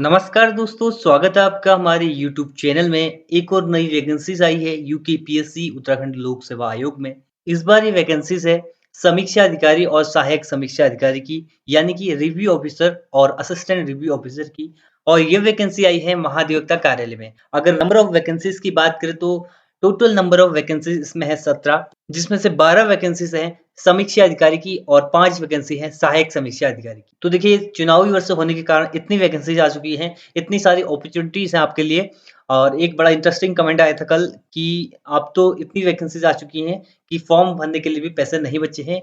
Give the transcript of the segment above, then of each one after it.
नमस्कार दोस्तों, स्वागत है आपका हमारे यूट्यूब चैनल में। एक और नई वैकेंसीज आई है यूकेपीएससी उत्तराखंड लोक सेवा आयोग में। इस बार ये वैकेंसीज है समीक्षा अधिकारी और सहायक समीक्षा अधिकारी की, यानी कि रिव्यू ऑफिसर और असिस्टेंट रिव्यू ऑफिसर की। और ये वैकेंसी आई है महाधिवक्ता कार्यालय में। अगर नंबर ऑफ वैकेंसीज की बात करें तो टोटल नंबर ऑफ वैकेंसीज इसमें है 17, जिसमें से 12 वैकेंसीज हैं समीक्षा अधिकारी की और 5 वैकेंसी है सहायक समीक्षा अधिकारी की। तो देखिए, चुनावी वर्ष होने के कारण इतनी वैकेंसीज आ चुकी हैं, इतनी सारी अपॉर्चुनिटीज हैं आपके लिए। और एक बड़ा इंटरेस्टिंग कमेंट आया था कल कि अब तो इतनी वैकेंसीज आ चुकी हैं कि फॉर्म भरने के लिए भी पैसे नहीं बचे हैं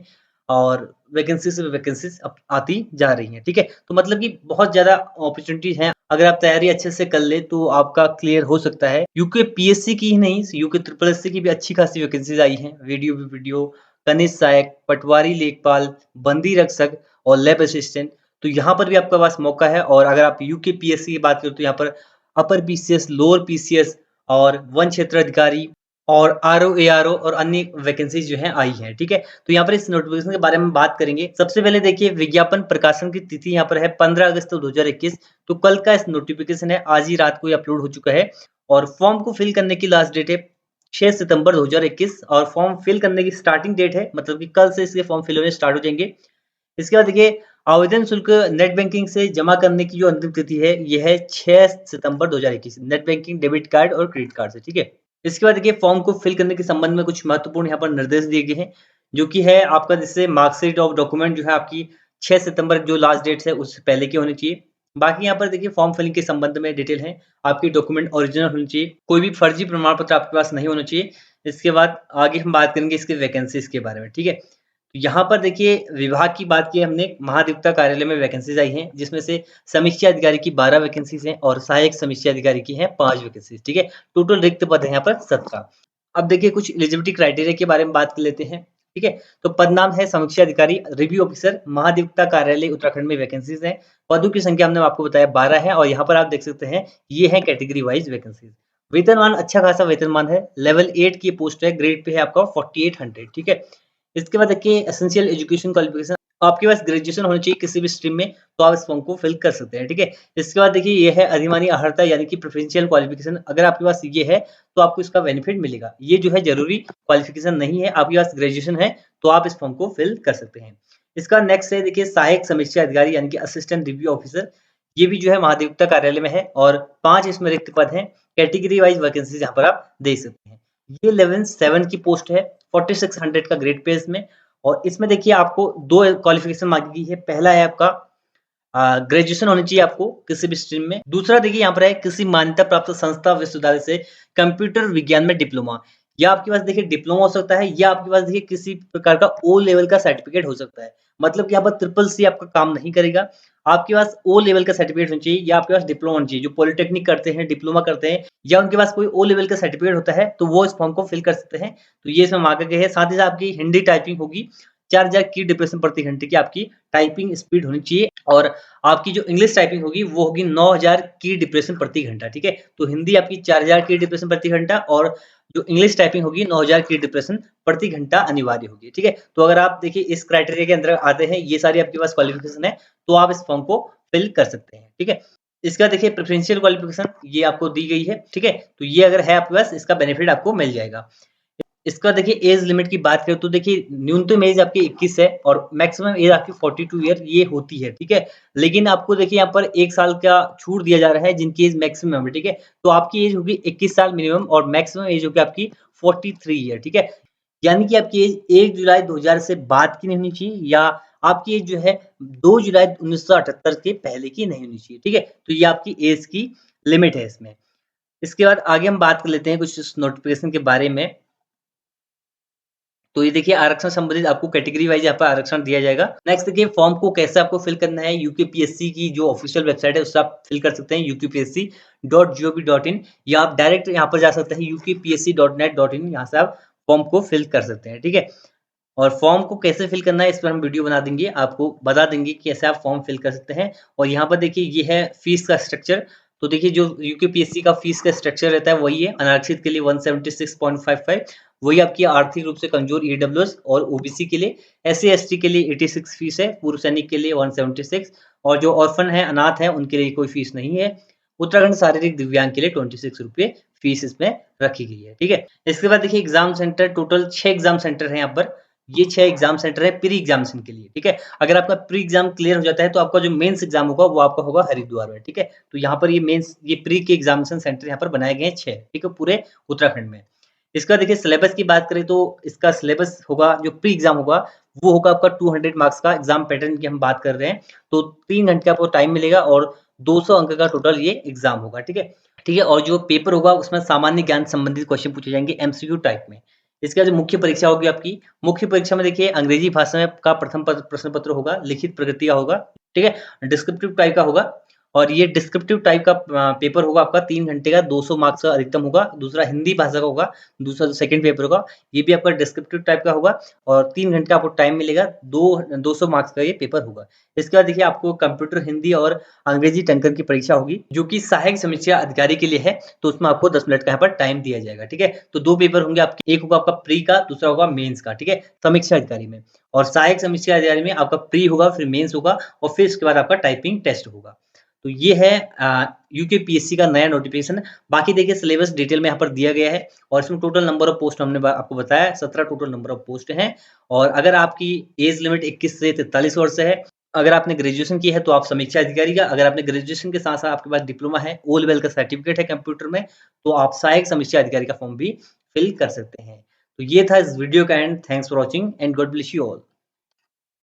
और वैकेंसीज पे वैकेंसीज अब आती जा रही हैं। ठीक है, तो मतलब कि बहुत ज्यादा अपॉर्चुनिटीज हैं। अगर आप तैयारी अच्छे से कर ले तो आपका क्लियर हो सकता है। यूके पीएससी की ही नहीं, यूके ट्रिपल एससी की भी अच्छी खासी वैकेंसीज आई हैं। वीडियो कनिष्ठ सहायक, पटवारी लेखपाल, बंदी रक्षक और लैब असिस्टेंट। तो यहाँ पर भी आपके पास मौका है। और अगर आप यूकेपीएससी की बात करें तो यहाँ पर अपर पीसीएस, लोअर पीसीएस और वन क्षेत्र अधिकारी और आरओ एआरओ और अन्य वैकेंसीज जो है आई हैं। ठीक है, तो यहाँ पर इस नोटिफिकेशन के बारे में बात करेंगे। सबसे पहले देखिए, विज्ञापन प्रकाशन की तिथि यहाँ पर है 15 अगस्त 2021। तो कल का इस नोटिफिकेशन है, आज ही रात को ये अपलोड हो चुका है। और फॉर्म को फिल करने की लास्ट डेट है 6 सितंबर 2021 और फॉर्म फिल करने की स्टार्टिंग डेट है, मतलब कि कल से इसके फॉर्म फिल होने स्टार्ट हो जाएंगे। इसके बाद देखिए, आवेदन शुल्क नेट बैंकिंग से जमा करने की जो अंतिम तिथि है यह है 6 सितंबर 2021, नेट बैंकिंग, डेबिट कार्ड और क्रेडिट कार्ड से। ठीक है, इसके बाद देखिए, फॉर्म को फिल करने के संबंध में कुछ महत्वपूर्ण यहाँ पर निर्देश दिए गए हैं, जो कि है आपका जिससे मार्कशीट और डॉक्यूमेंट जो है आपकी 6 सितंबर जो लास्ट डेट है उससे पहले की होनी चाहिए। बाकी यहाँ पर देखिए, फॉर्म फिलिंग के संबंध में डिटेल है। आपकी डॉक्यूमेंट ओरिजिनल होनी चाहिए, कोई भी फर्जी प्रमाण पत्र आपके पास नहीं होना चाहिए। इसके बाद आगे हम बात करेंगे इसके वैकेंसीज के बारे में। ठीक है, तो यहाँ पर देखिए, विभाग की बात की हमने, महाधिवक्ता कार्यालय में वैकेंसीज आई हैं, जिसमें से समीक्षा अधिकारी की 12 वैकेंसीज हैं और सहायक समीक्षा अधिकारी की हैं 5 वैकेंसीज। ठीक है, टोटल रिक्त पद है यहाँ पर 17। अब देखिए, कुछ एलिजिबिलिटी क्राइटेरिया के बारे में बात कर लेते हैं। ठीक है, तो पद नाम है समीक्षा अधिकारी, रिव्यू ऑफिसर, महाधिवक्ता कार्यालय उत्तराखंड में वैकेंसीज हैं। पदों की संख्या हमने आपको बताया 12 है और यहाँ पर आप देख सकते हैं ये है कैटेगरी वाइज वैकेंसीज। वेतनमान अच्छा खासा वेतनमान है, लेवल 8 की पोस्ट है, ग्रेड पे है आपका 4800। ठीक है, इसके बाद देखिए, एसेंशियल एजुकेशन क्वालिफिकेशन, आपके पास ग्रेजुएशन होनी चाहिए किसी भी स्ट्रीम में, तो आप इस फॉर्म को फिल कर सकते हैं। ठीक है, इसके बाद देखिए, ये है अधिमानी अर्हता यानी कि प्रेफरेंशियल क्वालिफिकेशन। अगर आपके पास ये है तो आपको इसका बेनिफिट मिलेगा। ये जो है जरूरी क्वालिफिकेशन नहीं है, आपके पास ग्रेजुएशन है तो आप इस फॉर्म को फिल कर सकते हैं। इसका नेक्स्ट है देखिए, सहायक समीक्षा अधिकारी यानी कि असिस्टेंट रिव्यू ऑफिसर। ये भी जो है महाधिवक्ता कार्यालय में है और 5 इसमें रिक्त पद हैं। कैटेगरी वाइज वैकेंसीज यहाँ पर आप देख सकते हैं। ये लेवल 7 की पोस्ट है, 4600 का ग्रेड पे इसमें। और इसमें देखिए, आपको 2 क्वालिफिकेशन मांगी गई है। पहला है आपका ग्रेजुएशन होनी चाहिए आपको किसी भी स्ट्रीम में। दूसरा देखिए, यहाँ पर है किसी मान्यता प्राप्त संस्था विश्वविद्यालय से कंप्यूटर विज्ञान में डिप्लोमा। या आपके पास देखिए डिप्लोमा हो सकता है, या आपके पास देखिए किसी प्रकार का ओ लेवल का सर्टिफिकेट हो सकता है। मतलब कि यहाँ पर ट्रिपल सी आपका काम नहीं करेगा। आपके पास ओ लेवल का सर्टिफिकेट होना चाहिए या आपके पास डिप्लोमा होना चाहिए। जो पॉलिटेक्निक करते हैं, डिप्लोमा करते हैं, या उनके पास कोई ओ लेवल का सर्टिफिकेट होता है तो वो इस फॉर्म को फिल कर सकते हैं। तो ये इसमें मांगा गया है। साथ ही साथ आपकी हिंदी टाइपिंग होगी, 4000 की डिप्रेशन प्रति घंटे की आपकी टाइपिंग स्पीड होनी चाहिए। और आपकी जो इंग्लिश टाइपिंग होगी वो होगी 9000 की डिप्रेशन प्रति घंटा। ठीक है, तो हिंदी आपकी 4000 की डिप्रेशन प्रति घंटा और जो इंग्लिश टाइपिंग होगी 9000 की डिप्रेशन प्रति घंटा अनिवार्य होगी। ठीक है, तो अगर आप देखिए इस क्राइटेरिया के अंदर आते हैं, ये सारी आपके पास क्वालिफिकेशन है, तो आप इस फॉर्म को फिल कर सकते हैं। ठीक है, इसका देखिए प्रेफरेंशियल क्वालिफिकेशन ये आपको दी गई है। ठीक है, तो ये अगर है आपके पास, इसका बेनिफिट आपको मिल जाएगा। इसका देखिए एज लिमिट की बात करें तो देखिए, न्यूनतम एज आपकी 21 है और मैक्सिमम एज आपकी 42 ईयर ये होती है। ठीक है, लेकिन आपको देखिए यहाँ पर 1 साल का छूट दिया जा रहा है जिनकी एज मैक्सिमम है। ठीक है, तो आपकी एज होगी 21 साल मिनिमम और मैक्सिमम एज होगी आपकी 43 ईयर। ठीक है, यानी कि आपकी एज 1 जुलाई 2000 से बाद की नहीं होनी चाहिए, या आपकी एज जो है 2 जुलाई 1978 के पहले की नहीं होनी चाहिए। ठीक है, तो ये आपकी एज की लिमिट है इसमें। इसके बाद आगे हम बात कर लेते हैं कुछ इस नोटिफिकेशन के बारे में। तो ये देखिए, आरक्षण संबंधित आपको कैटेगरी वाइज यहाँ पर आरक्षण दिया जाएगा। नेक्स्ट देखिए, फॉर्म को कैसे आपको फिल करना है। यूकेपीएससी की जो ऑफिशियल वेबसाइट है उससे आप फिल कर सकते हैं, upsc.gov.in, या आप डायरेक्ट यहाँ पर जा सकते हैं upsc.net.in, यहाँ से आप फॉर्म को फिल कर सकते हैं। ठीक है, और फॉर्म को कैसे फिल करना है इस पर हम वीडियो बना देंगे, आपको बता देंगे कि कैसे आप फॉर्म फिल कर सकते हैं। और यहाँ पर देखिए, ये है फीस का स्ट्रक्चर। तो देखिए, जो यूकेपीएससी का फीस का स्ट्रक्चर रहता है वही है। अनारक्षित के लिए 176.55, वही आपकी आर्थिक रूप से कमजोर ईडब्ल्यूएस और ओबीसी के लिए। एससी एसटी के लिए 86 फीस है, पूर्व सैनिक के लिए 176, और जो ऑर्फन है, अनाथ हैं, उनके लिए कोई फीस नहीं है। उत्तराखंड शारीरिक दिव्यांग के लिए ₹26 फीस इसमें रखी गई है, ठीक है? इसके बाद देखिए exam centre total 6 exam centre हैं यहाँ पर। ये 6 एग्ज़ाम सेंटर है प्री एग्ज़ामिनेशन के लिए, ठीक है? अगर आपका प्री एग्ज़ाम क्लियर हो जाता है तो आपका जो मेंस एग्ज़ाम होगा वो आपका होगा हरिद्वार में, ठीक है? तो यहाँ पर ये प्री के एग्ज़ामिनेशन सेंटर यहाँ पर बनाए गए हैं 6, ठीक है? पूरे उत्तराखंड में। इसका देखिए सिलेबस की बात करें तो इसका सिलेबस होगा जो प्री एग्ज़ाम होगा, वो होगा आपका 200 मार्क्स का एग्ज़ाम पैटर्न की हम बात कर रहे हैं। तो 3 घंटे का आपको टाइम मिलेगा और 200 अंक का टोटल ये एग्ज़ाम होगा, ठीक है? ठीक है, और जो पेपर होगा उसमें सामान्य ज्ञान संबंधित क्वेश्चन पूछे जाएँगे एमसीक्यू टाइप में। इसके बाद जो मुख्य परीक्षा होगी आपकी, मुख्य परीक्षा में देखिए अंग्रेजी भाषा में का प्रथम प्रश्न पत्र होगा, लिखित प्रगति का होगा, ठीक है? डिस्क्रिप्टिव टाइप का होगा और ये डिस्क्रिप्टिव टाइप का पेपर होगा आपका 3 घंटे का 200 मार्क्स का अधिकतम होगा। दूसरा हिंदी भाषा का होगा, दूसरा जो सेकंड पेपर होगा, ये भी आपका डिस्क्रिप्टिव टाइप का होगा और 3 घंटे का आपको टाइम मिलेगा, 200 मार्क्स का ये पेपर होगा। इसके बाद देखिए आपको कंप्यूटर, हिंदी और अंग्रेजी टंकन की परीक्षा होगी, जो कि सहायक समीक्षा अधिकारी के लिए है, तो उसमें आपको 10 मिनट का यहाँ पर टाइम दिया जाएगा, ठीक है? तो 2 पेपर होंगे आपके, एक होगा आपका प्री का, दूसरा होगा मेंस का, ठीक है? समीक्षा अधिकारी में और सहायक समीक्षा अधिकारी में आपका प्री होगा, फिर मेंस होगा और फिर उसके बाद आपका टाइपिंग टेस्ट होगा। तो ये है यूकेपीएससी का नया नोटिफ़िकेशन। बाकी देखिए सिलेबस डिटेल में यहाँ पर दिया गया है और इसमें टोटल नंबर ऑफ पोस्ट हमने आपको बताया 17 टोटल नंबर ऑफ पोस्ट हैं और अगर आपकी एज लिमिट 21 से 43 वर्ष है, अगर आपने ग्रेजुएशन की है तो आप समीक्षा अधिकारी का, अगर आपने ग्रेजुएशन के साथ-साथ आपके पास डिप्लोमा है, ओ लेवल का सर्टिफिकेट है कंप्यूटर में, तो आप सहायक समीक्षा अधिकारी का फॉर्म भी फिल कर सकते हैं। तो ये था इस वीडियो का and thanks for watching and God bless you all.